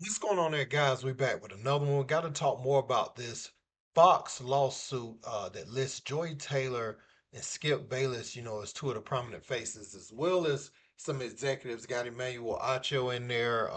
What's going on there, guys? We back with another one. We got to talk more about this Fox lawsuit that lists Joy Taylor and Skip Bayless, as two of the prominent faces, as well as some executives. Got Emmanuel Acho in there,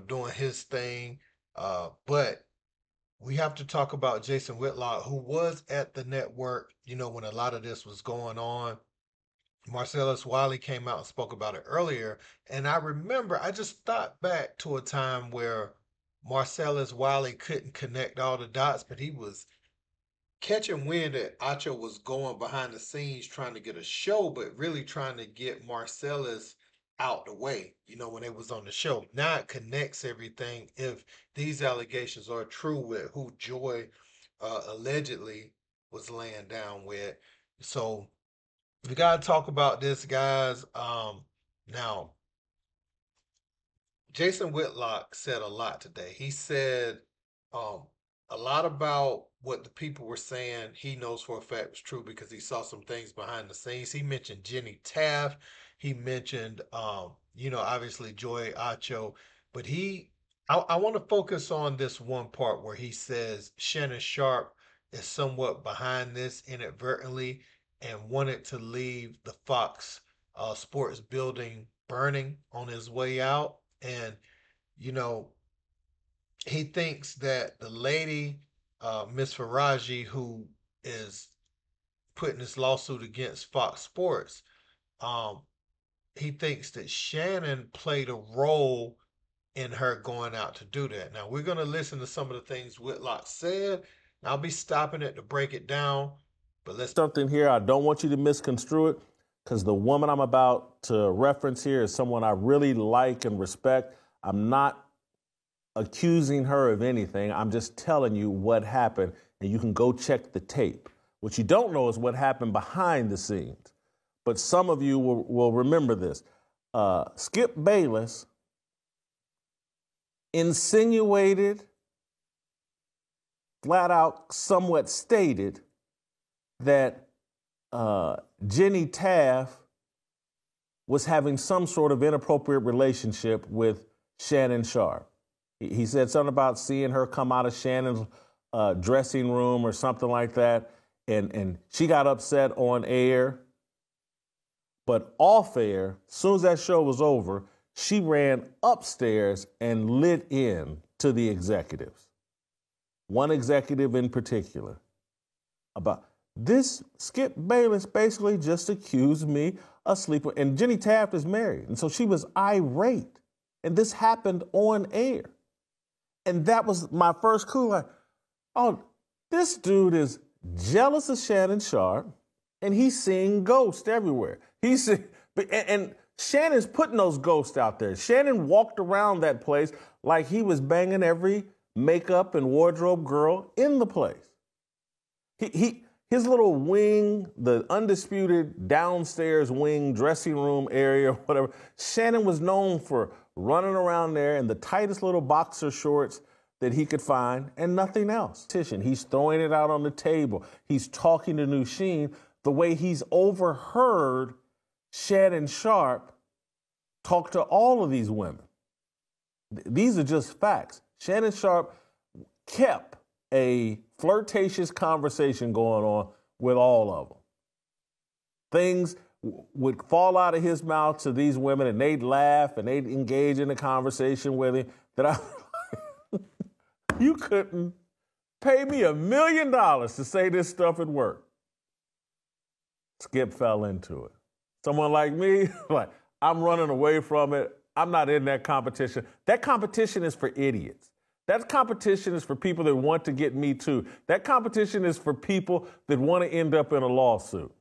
doing his thing. But we have to talk about Jason Whitlock, who was at the network, when a lot of this was going on. Marcellus Wiley came out and spoke about it earlier. And I remember, I just thought back to a time where Marcellus Wiley couldn't connect all the dots, but he was catching wind that Acho was going behind the scenes trying to get a show, but really trying to get Marcellus out the way, when they was on the show. Now it connects everything if these allegations are true with who Joy allegedly was laying down with. So we gotta talk about this, guys. Now Jason Whitlock said a lot today. He said um, a lot about what the people were saying. He knows for a fact was true because he saw some things behind the scenes. He mentioned Jenny Taft. He mentioned, obviously Joy Acho. But I want to focus on this one part where he says Shannon Sharpe is somewhat behind this inadvertently and wanted to leave the Fox Sports building burning on his way out. And, you know, he thinks that the lady, Miss Faraji, who is putting this lawsuit against Fox Sports, um, he thinks that Shannon played a role in her going out to do that. Now, we're going to listen to some of the things Whitlock said. I'll be stopping it to break it down, but let's. Something here, I don't want you to misconstrue it because the woman I'm about to reference here is someone I really like and respect. I'm not accusing her of anything. I'm just telling you what happened, and you can go check the tape. What you don't know is what happened behind the scenes. But some of you will remember this. Skip Bayless insinuated, flat out, somewhat stated that Jenny Taft was having some sort of inappropriate relationship with Shannon Sharpe. He said something about seeing her come out of Shannon's dressing room or something like that, and she got upset on air. But off air, as soon as that show was over, she ran upstairs and lit in to the executives. One executive in particular. About this, Skip Bayless basically just accused me of sleeping. And Jenny Taft is married, and so she was irate. And this happened on air. And that was my first clue. Like, oh, this dude is jealous of Shannon Sharpe, and he's seeing ghosts everywhere. And Shannon's putting those ghosts out there. Shannon walked around that place like he was banging every makeup and wardrobe girl in the place. His little wing, the undisputed downstairs wing, dressing room area, whatever, Shannon was known for running around there in the tightest little boxer shorts that he could find and nothing else. He's throwing it out on the table. He's talking to Nusheen the way he's overheard Shannon Sharpe talk to all of these women. These are just facts. Shannon Sharpe kept a flirtatious conversation going on with all of them. Things would fall out of his mouth to these women, and they'd laugh and they'd engage in a conversation with him that you couldn't pay me $1 million to say this stuff at work. Skip fell into it. Someone like me, like, I'm running away from it. I'm not in that competition. That competition is for idiots. That competition is for people that want to get me too. That competition is for people that want to end up in a lawsuit.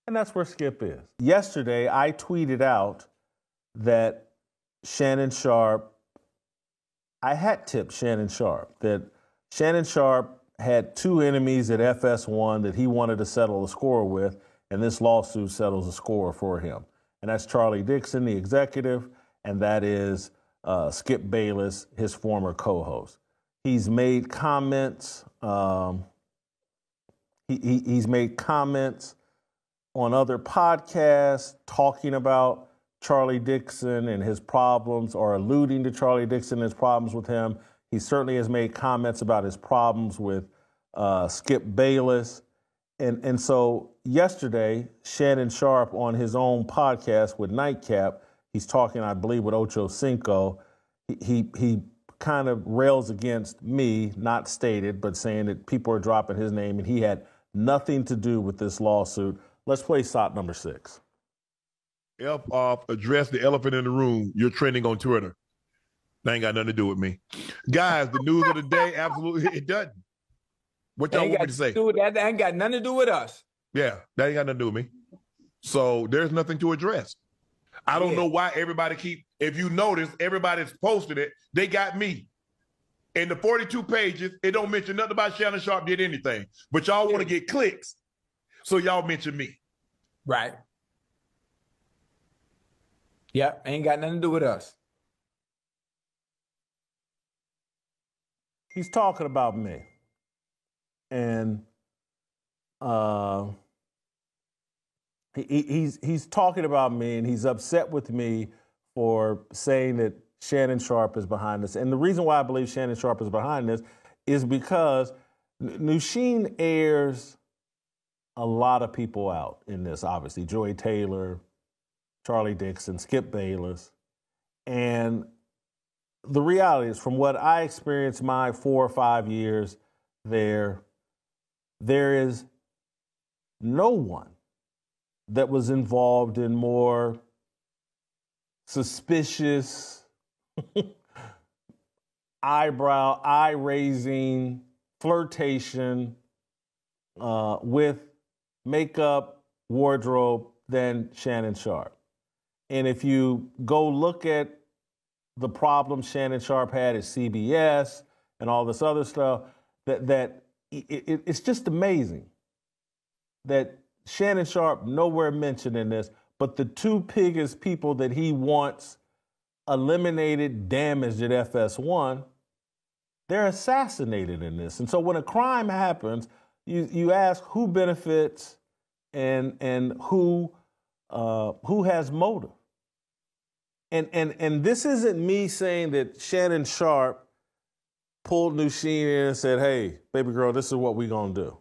And that's where Skip is. Yesterday, I tweeted out that Shannon Sharpe, I hat tipped Shannon Sharpe, that Shannon Sharpe had two enemies at FS1 that he wanted to settle a score with, and this lawsuit settles a score for him. And that's Charlie Dixon, the executive, and that is Skip Bayless, his former co-host. He's made comments. He's made comments on other podcasts talking about Charlie Dixon and his problems, or alluding to Charlie Dixon and his problems with him. He certainly has made comments about his problems with Skip Bayless. And so yesterday, Shannon Sharpe on his own podcast with Nightcap, he's talking, I believe, with Ocho Cinco. He kind of rails against me, not stated, but saying that people are dropping his name and he had nothing to do with this lawsuit. Let's play SOT number 6. F off, address the elephant in the room. You're trending on Twitter. That ain't got nothing to do with me. Guys, the news of the day, absolutely, it doesn't. What y'all want me to say? That ain't got nothing to do with us. Yeah, that ain't got nothing to do with me. So there's nothing to address. I don't know why everybody if you notice, everybody's posted it. They got me. In the 42 pages, it don't mention nothing about Shannon Sharpe did anything. But y'all want to get clicks, so y'all mention me. Right. Yep, ain't got nothing to do with us. He's talking about me. And he's talking about me, and he's upset with me for saying that Shannon Sharpe is behind this. And the reason why I believe Shannon Sharpe is behind this is because Nusheen airs a lot of people out in this, obviously. Joy Taylor, Charlie Dixon, Skip Bayless. And the reality is, from what I experienced my 4 or 5 years there is no one that was involved in more suspicious, eye-raising flirtation with makeup, wardrobe than Shannon Sharpe. And if you go look at the problems Shannon Sharpe had at CBS and all this other stuff, it's just amazing that Shannon Sharpe nowhere mentioned in this, but the two biggest people that he wants eliminated, damaged at FS1, they're assassinated in this. And so when a crime happens, you ask who benefits and who has motive. And this isn't me saying that Shannon Sharpe pulled Nusheen in and said, hey, baby girl, this is what we're going to do.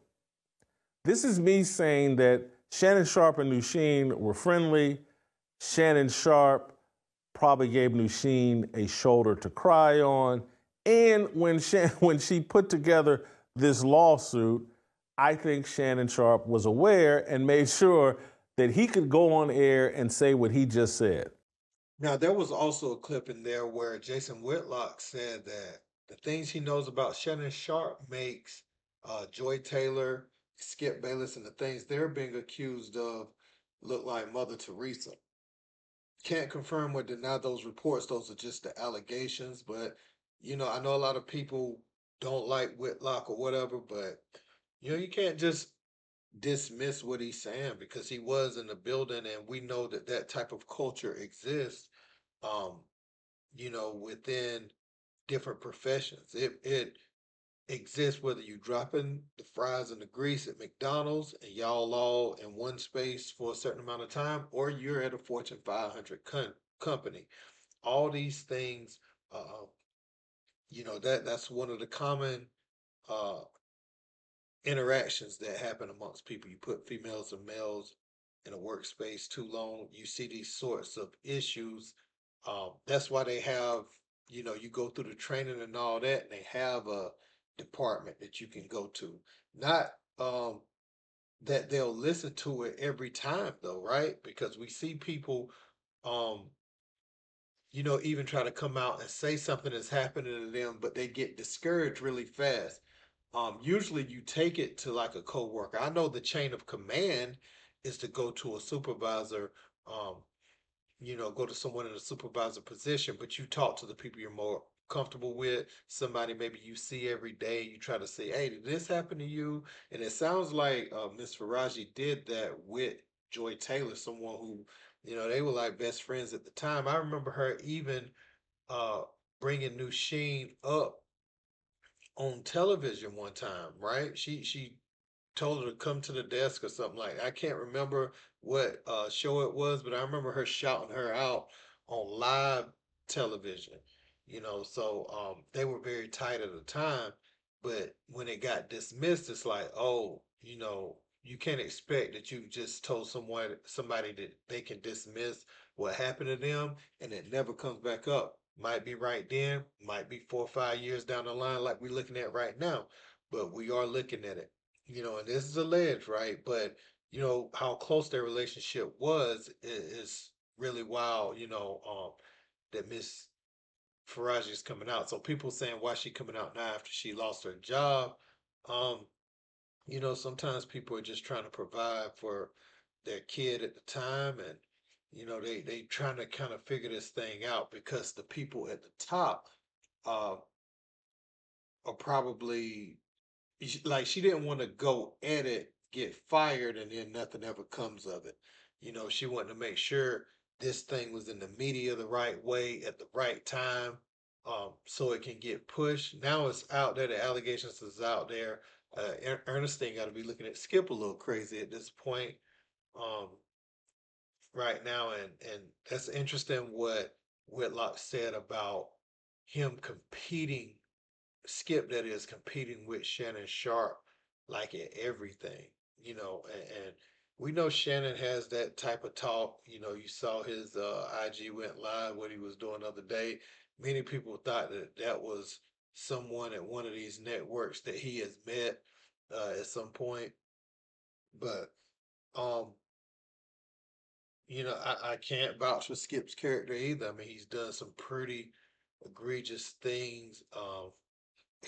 This is me saying that Shannon Sharpe and Nusheen were friendly. Shannon Sharpe probably gave Nusheen a shoulder to cry on. And when she put together this lawsuit, I think Shannon Sharpe was aware and made sure that he could go on air and say what he just said. Now, there was also a clip in there where Jason Whitlock said that the things he knows about Shannon Sharpe makes Joy Taylor, Skip Bayless, and the things they're being accused of look like Mother Teresa. Can't confirm or deny those reports. Those are just the allegations. But, I know a lot of people don't like Whitlock or whatever, but, you can't just dismiss what he's saying because he was in the building, and we know that type of culture exists, within different professions. It exists whether you dropping the fries and the grease at McDonald's and y'all all in one space for a certain amount of time, or you're at a Fortune 500 company. All these things, that's one of the common uh, interactions that happen amongst people. You put females and males in a workspace too long, you see these sorts of issues. That's why they have, you go through the training and all that, and they have a department that you can go to. Not that they'll listen to it every time, though, right? Because we see people, um, even try to come out and say something that's happening to them, but they get discouraged really fast. Usually you take it to like a coworker. I know the chain of command is to go to a supervisor, um, go to someone in a supervisor position, but you talk to the people you're more comfortable with, somebody maybe you see every day. You try to say, hey, did this happen to you? And it sounds like Miss Faraji did that with Joy Taylor, someone who, they were like best friends at the time. I remember her even uh, bringing Nusheen up on television one time, right? She told her to come to the desk or something like that. I can't remember what show it was, but I remember her shouting her out on live television. So they were very tight at the time, but when it got dismissed, it's like, oh, you can't expect that you just told somebody that they can dismiss what happened to them and it never comes back up. Might be right then, might be 4 or 5 years down the line, like we're looking at right now, but we are looking at it. And this is alleged, right? But how close their relationship was is really wild. That Miss Faraji is coming out. So people saying why she coming out now after she lost her job. Um, sometimes people are just trying to provide for their kid at the time, and they trying to kind of figure this thing out because the people at the top uh, are probably like she didn't want to go at it, get fired, and then nothing ever comes of it. She wanted to make sure this thing was in the media the right way at the right time, so it can get pushed. Now it's out there. The allegations is out there. Ernestine got to be looking at Skip a little crazy at this point, um, right now, and that's interesting what Whitlock said about him competing Skip, that is, competing with Shannon Sharpe like at everything, and we know Shannon has that type of talk. You saw his IG went live, what he was doing the other day. Many people thought that that was someone at one of these networks that he has met at some point. But um, I can't vouch for Skip's character either. I mean, he's done some pretty egregious things.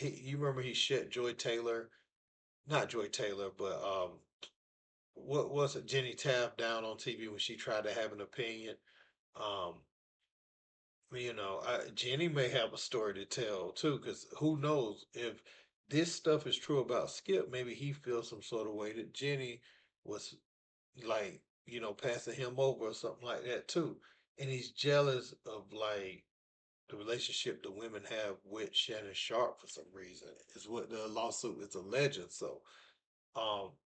You remember he shut Joy Taylor, not Joy Taylor, but what was it? Jenny Taft down on TV when she tried to have an opinion. Um, Jenny may have a story to tell too, because who knows if this stuff is true about Skip? Maybe he feels some sort of way that Jenny was like, passing him over or something like that too, and he's jealous of like the relationship the women have with Shannon Sharpe for some reason is what the lawsuit is alleging. So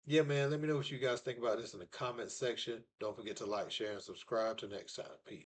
yeah, man, let me know what you guys think about this in the comment section. Don't forget to like, share, and subscribe. Till next time. Peace.